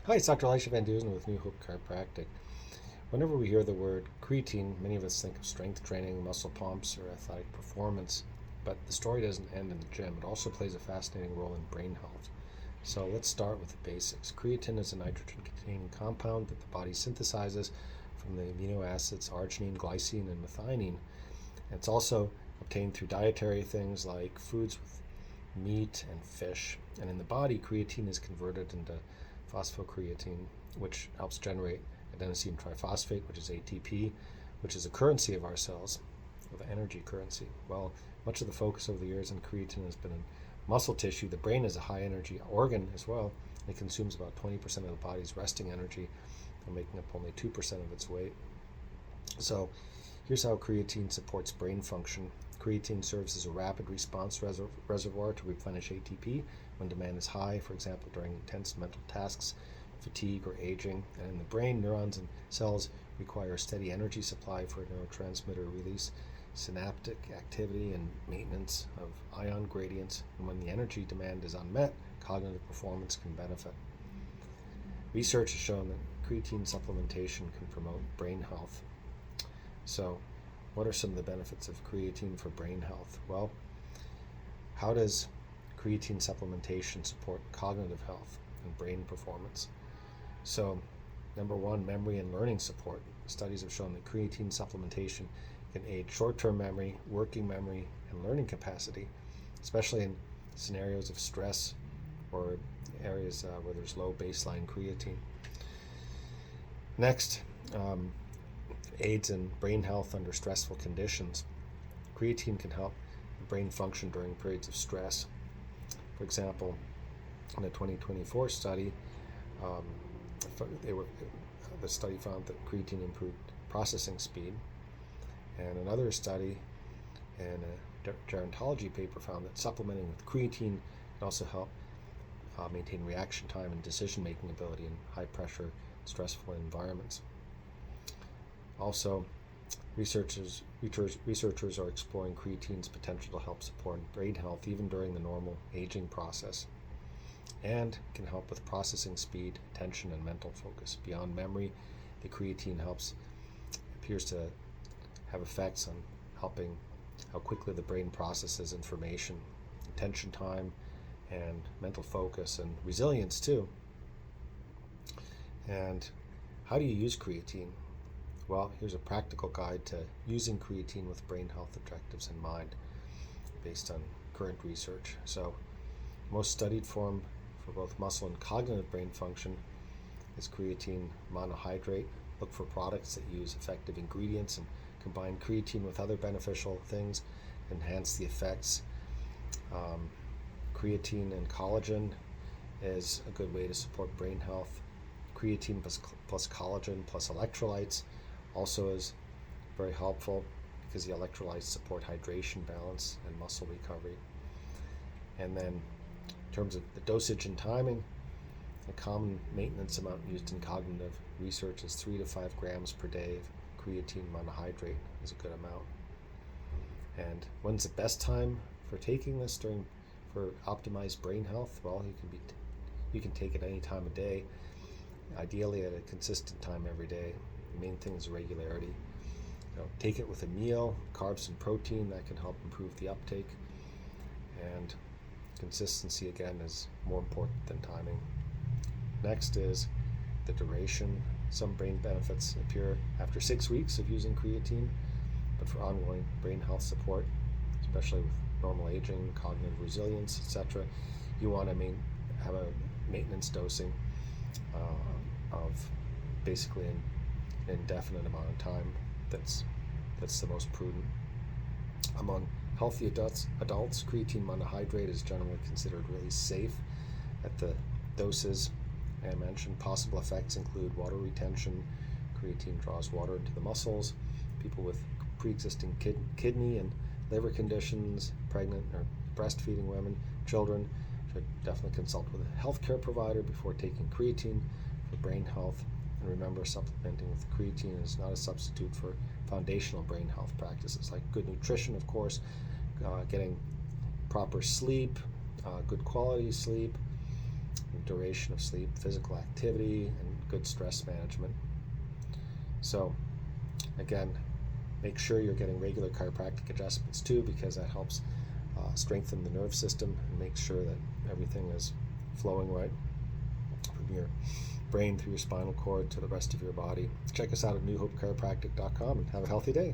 Hi, it's Dr. Elisha Van Dusen with New Hope Chiropractic. Whenever we hear the word creatine, many of us think of strength training, muscle pumps, or athletic performance. But the story doesn't end in the gym. It also plays a fascinating role in brain health. So let's start with the basics. Creatine is a nitrogen-containing compound that the body synthesizes from the amino acids arginine, glycine, and methionine. And it's also obtained through dietary things like foods with meat and fish. And in the body, creatine is converted into phosphocreatine, which helps generate adenosine triphosphate, which is ATP, which is a currency of our cells, or the energy currency. Well, much of the focus over the years on creatine has been in muscle tissue. The brain is a high energy organ as well. It consumes about 20% of the body's resting energy, and making up only 2% of its weight. So here's how creatine supports brain function. Creatine serves as a rapid response reservoir to replenish ATP when demand is high, for example, during intense mental tasks, fatigue, or aging. And in the brain, neurons and cells require a steady energy supply for neurotransmitter release, synaptic activity, and maintenance of ion gradients. And when the energy demand is unmet, cognitive performance can benefit. Research has shown that creatine supplementation can promote brain health. So, what are some of the benefits of creatine for brain health? Well, how does creatine supplementation support cognitive health and brain performance? So, number one, memory and learning support. Studies have shown that creatine supplementation can aid short-term memory, working memory, and learning capacity, especially in scenarios of stress or areas where there's low baseline creatine. Next, aids in brain health under stressful conditions. Creatine can help the brain function during periods of stress. For example, in a 2024 study, the study found that creatine improved processing speed. And another study in a gerontology paper found that supplementing with creatine can also help maintain reaction time and decision-making ability in high-pressure, stressful environments. Also, researchers are exploring creatine's potential to help support brain health even during the normal aging process, and can help with processing speed, attention, and mental focus. Beyond memory, the creatine appears to have effects on helping how quickly the brain processes information, attention time, and mental focus, and resilience too. And how do you use creatine? Well, here's a practical guide to using creatine with brain health objectives in mind based on current research. So, most studied form for both muscle and cognitive brain function is creatine monohydrate. Look for products that use effective ingredients and combine creatine with other beneficial things, enhance the effects. Creatine and collagen is a good way to support brain health. Creatine plus collagen plus electrolytes also is very helpful because the electrolytes support hydration balance and muscle recovery. And then in terms of the dosage and timing, a common maintenance amount used in cognitive research is 3 to 5 grams per day of creatine monohydrate is a good amount. And when's the best time for taking this for optimized brain health? Well, you can take it any time of day, ideally at a consistent time every day. The main thing is regularity. Take it with a meal, carbs and protein, that can help improve the uptake. And consistency, again, is more important than timing. Next is the duration. Some brain benefits appear after 6 weeks of using creatine, but for ongoing brain health support, especially with normal aging, cognitive resilience, etc., you want to have a maintenance dosing of basically an indefinite amount of time that's the most prudent. Among healthy adults, creatine monohydrate is generally considered really safe at the doses I mentioned. Possible effects include water retention. Creatine draws water into the muscles. People with pre-existing kidney and liver conditions, pregnant or breastfeeding women, children should definitely consult with a healthcare provider before taking creatine for brain health. And remember, supplementing with creatine is not a substitute for foundational brain health practices like good nutrition, of course, getting proper sleep, good quality sleep, and duration of sleep, physical activity, and good stress management. So again, make sure you're getting regular chiropractic adjustments too, because that helps strengthen the nerve system and make sure that everything is flowing right from your brain through your spinal cord to the rest of your body. Check us out at newhopechiropractic.com and have a healthy day.